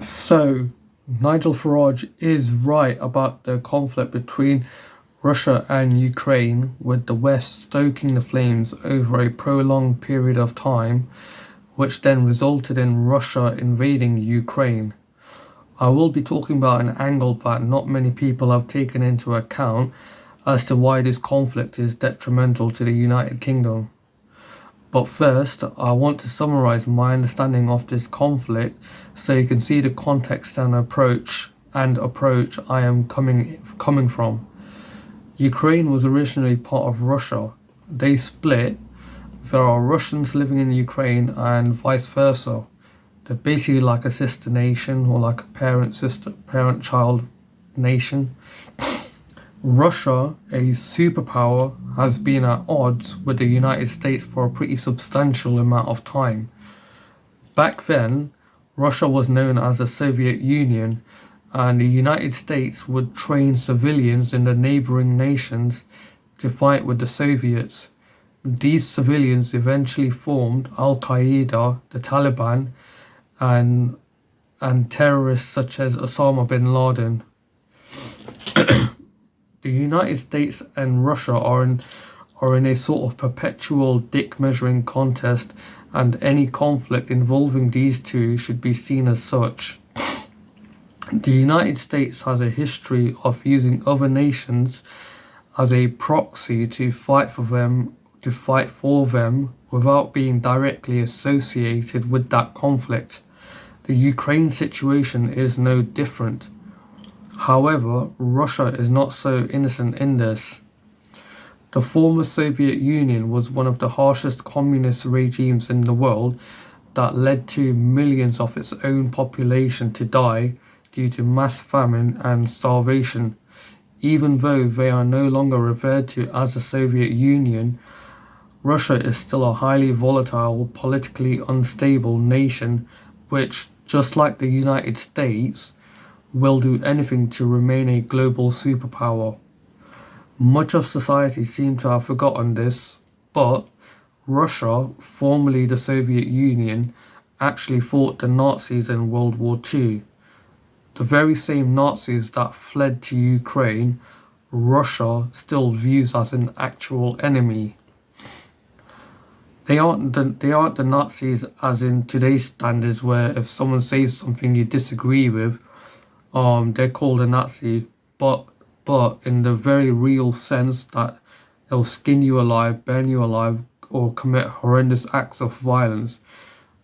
So, Nigel Farage is right about the conflict between Russia and Ukraine, with the West stoking the flames over a prolonged period of time, which then resulted in Russia invading Ukraine. I will be talking about an angle that not many people have taken into account as to why this conflict is detrimental to the United Kingdom. But first, I want to summarize my understanding of this conflict so you can see the context and approach I am coming from. Ukraine was originally part of Russia. They split. There are Russians living in Ukraine and vice versa. They're basically like a sister nation or like a parent-child nation. Russia, a superpower, has been at odds with the United States for a pretty substantial amount of time. Back then, Russia was known as the Soviet Union, and the United States would train civilians in the neighboring nations to fight with the Soviets. These civilians eventually formed Al-Qaeda, the Taliban, and terrorists such as Osama bin Laden. The United States and Russia are in a sort of perpetual dick measuring contest, and any conflict involving these two should be seen as such. The United States has a history of using other nations as a proxy to fight for them without being directly associated with that conflict. The Ukraine situation is no different. However, Russia is not so innocent in this. The former Soviet Union was one of the harshest communist regimes in the world that led to millions of its own population to die due to mass famine and starvation. Even though they are no longer referred to as the Soviet Union, Russia is still a highly volatile, politically unstable nation which, just like the United States, will do anything to remain a global superpower. Much of society seems to have forgotten this, but Russia, formerly the Soviet Union, actually fought the Nazis in World War II. The very same Nazis that fled to Ukraine, Russia still views as an actual enemy. They aren't the Nazis as in today's standards, where if someone says something you disagree with, they're called a Nazi, but in the very real sense that they'll skin you alive, burn you alive, or commit horrendous acts of violence.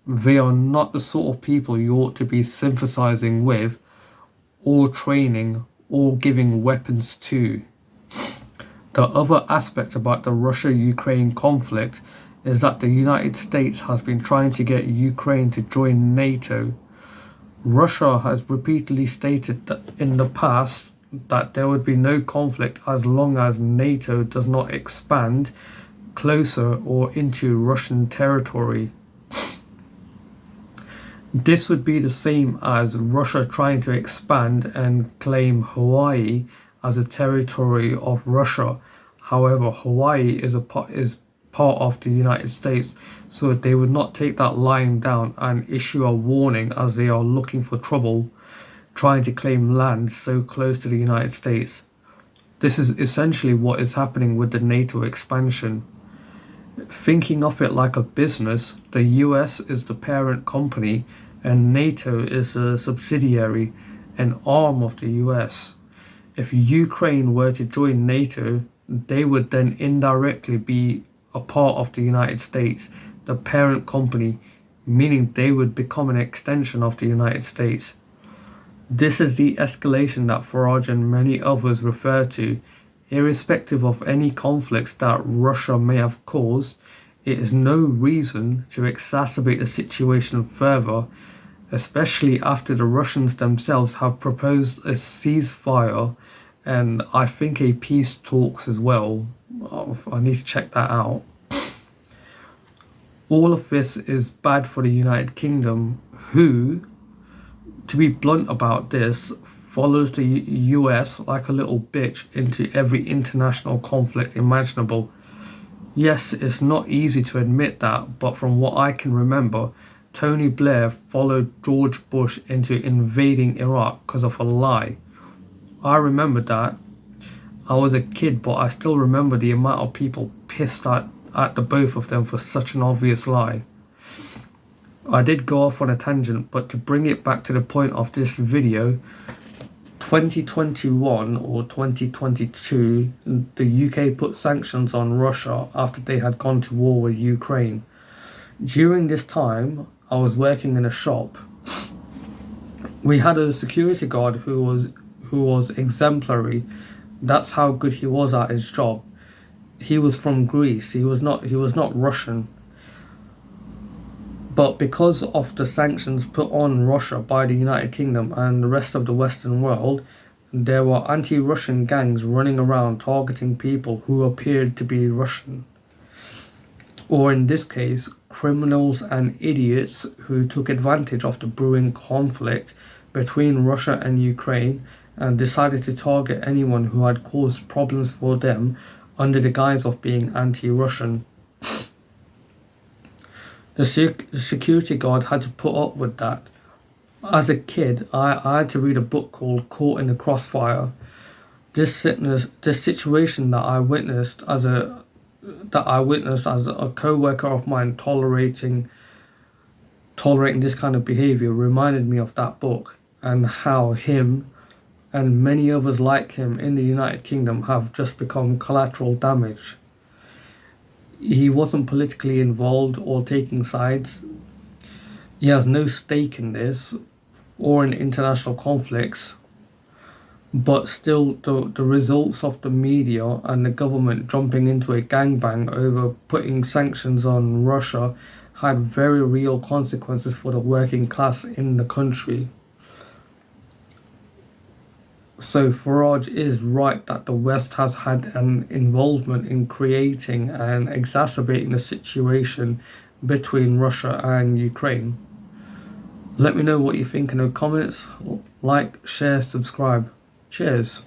They are not the sort of people you ought to be sympathizing with, or training, or giving weapons to. The other aspect about the Russia-Ukraine conflict is that the United States has been trying to get Ukraine to join NATO. Russia has repeatedly stated that in the past that there would be no conflict as long as NATO does not expand closer or into Russian territory. This would be the same as Russia trying to expand and claim Hawaii as a territory of Russia. However, Hawaii is part of the United States, so they would not take that lying down and issue a warning as they are looking for trouble, trying to claim land so close to the United States. This is essentially what is happening with the NATO expansion. Thinking of it like a business, the US is the parent company and NATO is a subsidiary, an arm of the US. If Ukraine were to join NATO, they would then indirectly be a part of the United States, the parent company, meaning they would become an extension of the United States. This is the escalation that Farage and many others refer to. Irrespective of any conflicts that Russia may have caused, it is no reason to exacerbate the situation further, especially after the Russians themselves have proposed a ceasefire and I think a peace talks as well. I need to check that out. All of this is bad for the United Kingdom, who, to be blunt about this, follows the US like a little bitch into every international conflict imaginable. Yes, it's not easy to admit that, but from what I can remember, Tony Blair followed George Bush into invading Iraq because of a lie. I remember that. I was a kid, but I still remember the amount of people pissed at the both of them for such an obvious lie. I did go off on a tangent, but to bring it back to the point of this video, 2021 or 2022, the UK put sanctions on Russia after they had gone to war with Ukraine. During this time, I was working in a shop. We had a security guard who was exemplary. That's how good he was at his job. He was from Greece. He was not Russian. But because of the sanctions put on Russia by the United Kingdom and the rest of the Western world, there were anti-Russian gangs running around targeting people who appeared to be Russian. Or in this case, criminals and idiots who took advantage of the brewing conflict between Russia and Ukraine and decided to target anyone who had caused problems for them under the guise of being anti-Russian. The security guard had to put up with that. As a kid, I had to read a book called Caught in the Crossfire. This situation that I witnessed as a co-worker of mine tolerating this kind of behavior reminded me of that book, and how him and many others like him in the United Kingdom have just become collateral damage. He wasn't politically involved or taking sides. He has no stake in this or in international conflicts. But still, the results of the media and the government jumping into a gangbang over putting sanctions on Russia had very real consequences for the working class in the country. So Farage is right that the West has had an involvement in creating and exacerbating the situation between Russia and Ukraine. Let me know what you think in the comments. Like, share, subscribe. Cheers.